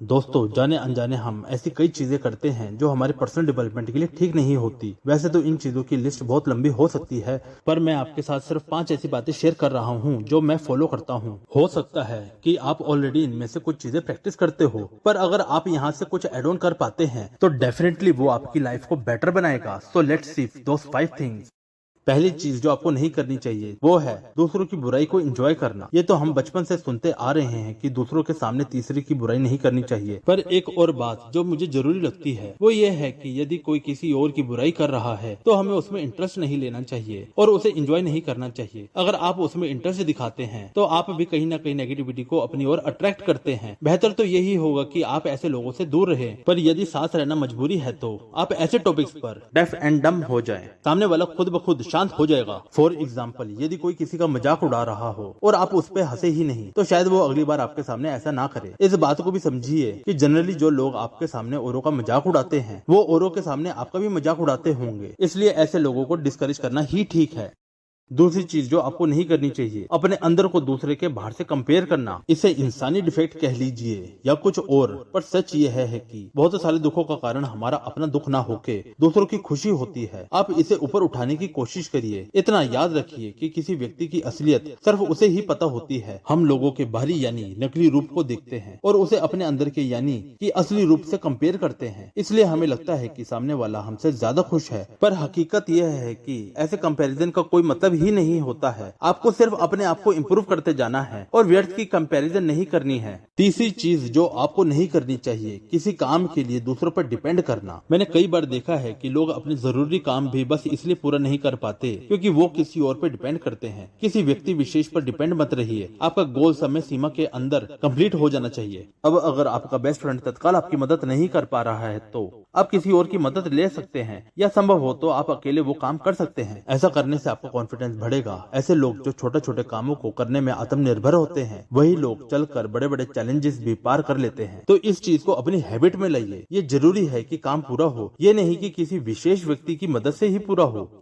दोस्तों, जाने अनजाने हम ऐसी कई चीजें करते हैं जो हमारे पर्सनल डेवलपमेंट के लिए ठीक नहीं होती। वैसे तो इन चीजों की लिस्ट बहुत लंबी हो सकती है, पर मैं आपके साथ सिर्फ 5 ऐसी बातें शेयर कर रहा हूँ जो मैं फॉलो करता हूँ। हो सकता है कि आप ऑलरेडी इनमें से कुछ चीजें प्रैक्टिस करते हो, पर अगर आप यहाँ से कुछ एड ऑन कर पाते हैं तो डेफिनेटली वो आपकी लाइफ को बेटर बनाएगा। So let's see those 5 things. पहली चीज जो आपको नहीं करनी चाहिए वो है दूसरों की बुराई को एंजॉय करना। ये तो हम बचपन से सुनते आ रहे हैं कि दूसरों के सामने तीसरे की बुराई नहीं करनी चाहिए, पर एक और बात जो मुझे जरूरी लगती है वो ये है कि यदि कोई किसी और की बुराई कर रहा है तो हमें उसमें इंटरेस्ट नहीं लेना चाहिए और उसे एंजॉय नहीं करना चाहिए। अगर आप उसमें इंटरेस्ट दिखाते हैं तो आप भी कहीं ना कहीं नेगेटिविटी को अपनी ओर अट्रैक्ट करते हैं। बेहतर तो यही होगा कि आप ऐसे लोगों से दूर रहें, पर यदि सांस रहना मजबूरी है तो आप ऐसे टॉपिक्स पर डेफ एंड डम हो जाएं। सामने वाला खुद ब खुद शांत हो जाएगा। फॉर एग्जाम्पल, यदि कोई किसी का मजाक उड़ा रहा हो और आप उस पे हंसे ही नहीं तो शायद वो अगली बार आपके सामने ऐसा ना करे। इस बात को भी समझिए कि जनरली जो लोग आपके सामने औरों का मजाक उड़ाते हैं वो औरों के सामने आपका भी मजाक उड़ाते होंगे, इसलिए ऐसे लोगों को डिस्करेज करना ही ठीक है। दूसरी चीज जो आपको नहीं करनी चाहिए, अपने अंदर को दूसरे के बाहर से कंपेयर करना। इसे इंसानी डिफेक्ट कह लीजिए या कुछ और, पर सच ये है कि बहुत सारे दुखों का कारण हमारा अपना दुख ना होके दूसरों की खुशी होती है। आप इसे ऊपर उठाने की कोशिश करिए। इतना याद रखिए कि किसी व्यक्ति की असलियत सिर्फ उसे ही पता होती है। हम लोगों के बाहरी यानी नकली रूप को देखते हैं और उसे अपने अंदर के यानी कि असली रूप से कंपेयर करते हैं, इसलिए हमें लगता है कि सामने वाला हमसे ज्यादा खुश है। पर हकीकत यह है कि ऐसे कंपैरिजन का कोई मतलब ही नहीं होता है। आपको सिर्फ अपने आप को इम्प्रूव करते जाना है और व्यर्थ की कंपैरिजन नहीं करनी है। तीसरी चीज जो आपको नहीं करनी चाहिए, किसी काम के लिए दूसरों पर डिपेंड करना। मैंने कई बार देखा है कि लोग अपने जरूरी काम भी बस इसलिए पूरा नहीं कर पाते क्योंकि वो किसी और पर डिपेंड करते हैं। किसी व्यक्ति विशेष पर डिपेंड मत रहिए। आपका गोल समय सीमा के अंदर कंप्लीट हो जाना चाहिए। अब अगर आपका बेस्ट फ्रेंड तत्काल आपकी मदद नहीं कर पा रहा है तो आप किसी और की मदद ले सकते हैं, या संभव हो तो आप अकेले वो काम कर सकते हैं। ऐसा करने से आपका कॉन्फिडेंस बढ़ेगा। ऐसे लोग जो छोटे छोटे कामों को करने में आत्मनिर्भर होते हैं वही लोग चलकर बड़े बड़े चैलेंजेस भी पार कर लेते हैं। तो इस चीज को अपनी हैबिट में लाइए। ये जरूरी है कि काम पूरा हो, ये नहीं कि किसी विशेष व्यक्ति की मदद से ही पूरा हो।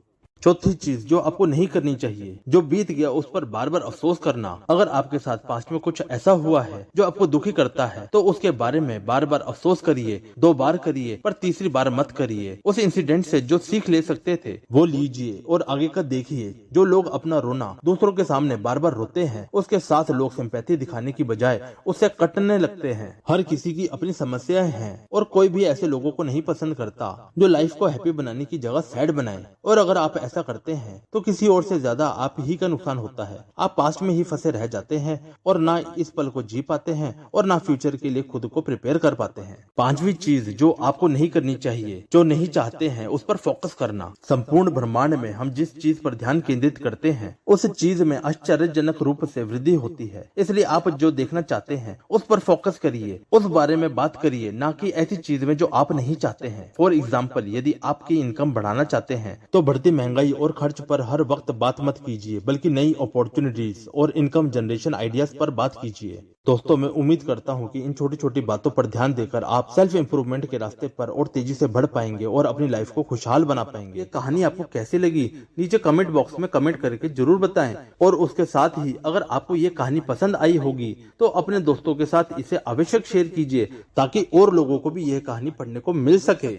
चौथी चीज जो आपको नहीं करनी चाहिए, जो बीत गया उस पर बार बार अफसोस करना। अगर आपके साथ पास्ट में कुछ ऐसा हुआ है जो आपको दुखी करता है तो उसके बारे में बार बार अफसोस करिए। 2 बार करिए, पर तीसरी बार मत करिए। उस इंसिडेंट से जो सीख ले सकते थे वो लीजिए और आगे का देखिए। जो लोग अपना रोना दूसरों के सामने बार बार रोते हैं उसके साथ लोग सिंपैथी दिखाने की बजाय उससे कटने लगते हैं। हर किसी की अपनी समस्याएं हैं और कोई भी ऐसे लोगों को नहीं पसंद करता जो लाइफ को हैप्पी बनाने की जगह सैड बनाए। और अगर आप ऐसा करते हैं तो किसी और से ज्यादा आप ही का नुकसान होता है। आप पास्ट में ही फंसे रह जाते हैं और ना इस पल को जी पाते हैं और ना फ्यूचर के लिए खुद को प्रिपेयर कर पाते हैं। पांचवी चीज जो आपको नहीं करनी चाहिए, जो नहीं चाहते हैं उस पर फोकस करना। संपूर्ण ब्रह्मांड में हम जिस चीज पर ध्यान केंद्रित करते हैं उस चीज में आश्चर्यजनक रूप से वृद्धि होती है। इसलिए आप जो देखना चाहते हैं उस पर फोकस करिए, उस बारे में बात करिए, ना कि ऐसी चीज में जो आप नहीं चाहते हैं। फॉर एग्जाम्पल, यदि आपकी इनकम बढ़ाना चाहते हैं तो बढ़ती महंगाई और खर्च पर हर वक्त बात मत कीजिए, बल्कि नई अपॉर्चुनिटीज और इनकम जनरेशन आइडियाज पर बात कीजिए। दोस्तों, मैं उम्मीद करता हूं कि इन छोटी छोटी बातों पर ध्यान देकर आप सेल्फ इंप्रूवमेंट के रास्ते पर और तेजी से बढ़ पाएंगे और अपनी लाइफ को खुशहाल बना पाएंगे। ये कहानी आपको कैसी लगी नीचे कमेंट बॉक्स में कमेंट करके जरूर बताएं। और उसके साथ ही अगर आपको ये कहानी पसंद आई होगी तो अपने दोस्तों के साथ इसे आवश्यक शेयर कीजिए ताकि और लोगों को भी यह कहानी पढ़ने को मिल सके।